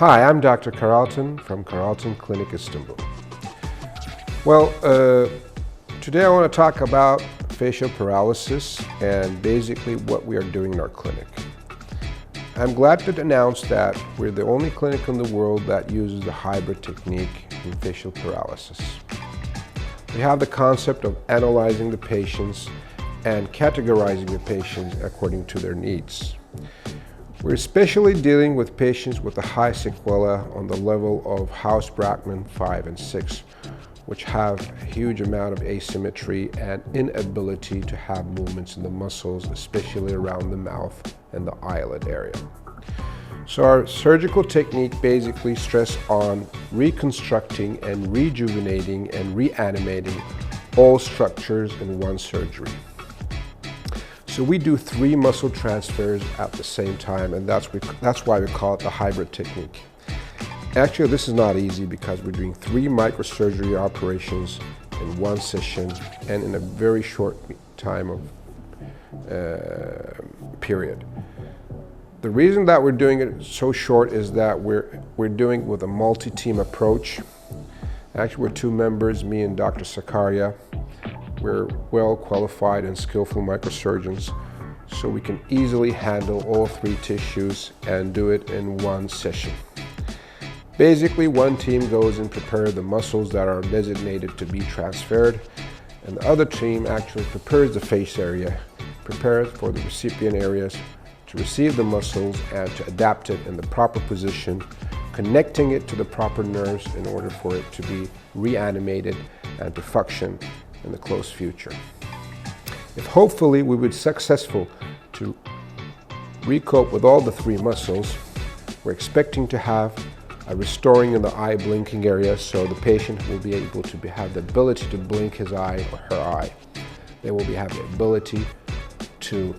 Hi, I'm Dr. Karaaltin from Karaaltin Clinic, Istanbul. Well, today I want to talk about facial paralysis and basically what we are doing in our clinic. I'm glad to announce that we're the only clinic in the world that uses the hybrid technique in facial paralysis. We have the concept of analyzing the patients and categorizing the patients according to their needs. We're especially dealing with patients with a high sequela on the level of House-Brackmann 5 and 6, which have a huge amount of asymmetry and inability to have movements in the muscles, especially around the mouth and the eyelid area. So our surgical technique basically stress on reconstructing and rejuvenating and reanimating all structures in one surgery. So we do 3 muscle transfers at the same time, and that's why we call it the hybrid technique. Actually, this is not easy because we're doing 3 microsurgery operations in one session and in a very short time of period. The reason that we're doing it so short is that we're doing it with a multi-team approach. Actually, we're 2 members, me and Dr. Sakaria. We're well qualified and skillful microsurgeons, so we can easily handle all 3 tissues and do it in one session. Basically, one team goes and prepares the muscles that are designated to be transferred, and the other team actually prepares the face area, prepares for the recipient areas to receive the muscles and to adapt it in the proper position, connecting it to the proper nerves in order for it to be reanimated and to function in the close future. If hopefully we would successful to recope with all the 3 muscles, we're expecting to have a restoring in the eye blinking area, so the patient will be able to have the ability to blink his eye or her eye. They will have the ability to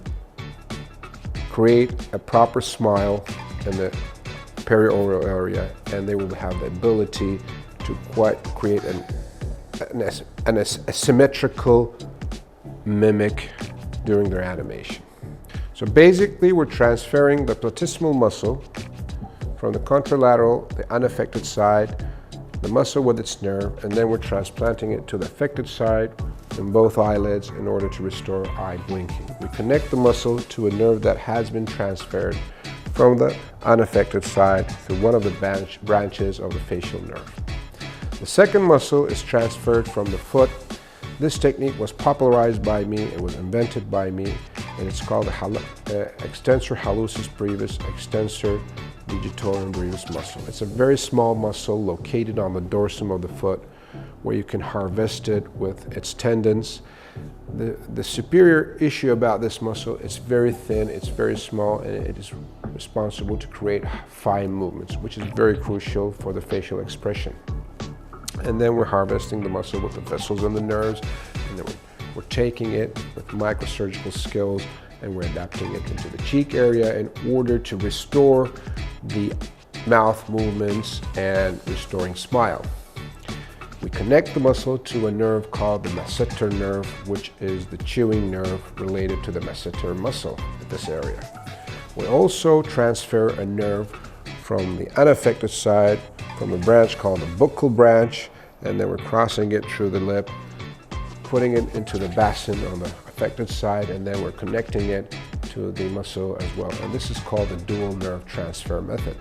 create a proper smile in the perioral area, and they will have the ability to create a symmetrical mimic during their animation. So basically, we're transferring the platysmal muscle from the contralateral, the unaffected side, the muscle with its nerve, and then we're transplanting it to the affected side in both eyelids in order to restore eye blinking. We connect the muscle to a nerve that has been transferred from the unaffected side through one of the branches of the facial nerve. The second muscle is transferred from the foot. This technique was popularized by me, it was invented by me, and it's called the extensor hallucis brevis, extensor digitorum brevis muscle. It's a very small muscle located on the dorsum of the foot where you can harvest it with its tendons. The superior issue about this muscle, it's very thin, it's very small, and it is responsible to create fine movements, which is very crucial for the facial expression. And then we're harvesting the muscle with the vessels and the nerves, and then we're taking it with microsurgical skills and we're adapting it into the cheek area in order to restore the mouth movements and restoring smile. We connect the muscle to a nerve called the masseter nerve, which is the chewing nerve related to the masseter muscle at this area. We also transfer a nerve from the unaffected side from a branch called the buccal branch, and then we're crossing it through the lip, putting it into the basin on the affected side, and then we're connecting it to the muscle as well. And this is called the dual nerve transfer method.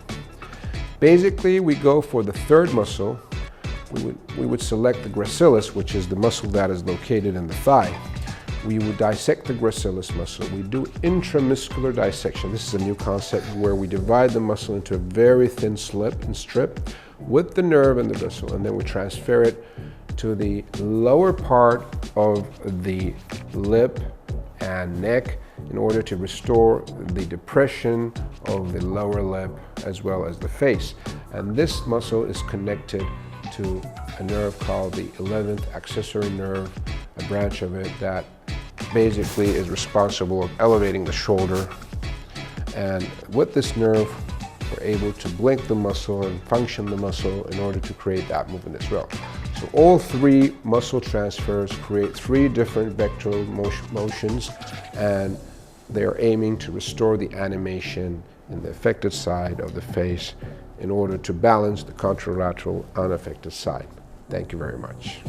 Basically, we go for the 3rd muscle. We would select the gracilis, which is the muscle that is located in the thigh. We would dissect the gracilis muscle. We do intramuscular dissection. This is a new concept where we divide the muscle into a very thin strip with the nerve and the vessel, and then we transfer it to the lower part of the lip and neck in order to restore the depression of the lower lip as well as the face. And this muscle is connected to a nerve called the 11th accessory nerve, a branch of it that basically is responsible of elevating the shoulder. And with this nerve, we're able to blink the muscle and function the muscle in order to create that movement as well. So all 3 muscle transfers create 3 different vectoral motions, and they're aiming to restore the animation in the affected side of the face in order to balance the contralateral unaffected side. Thank you very much.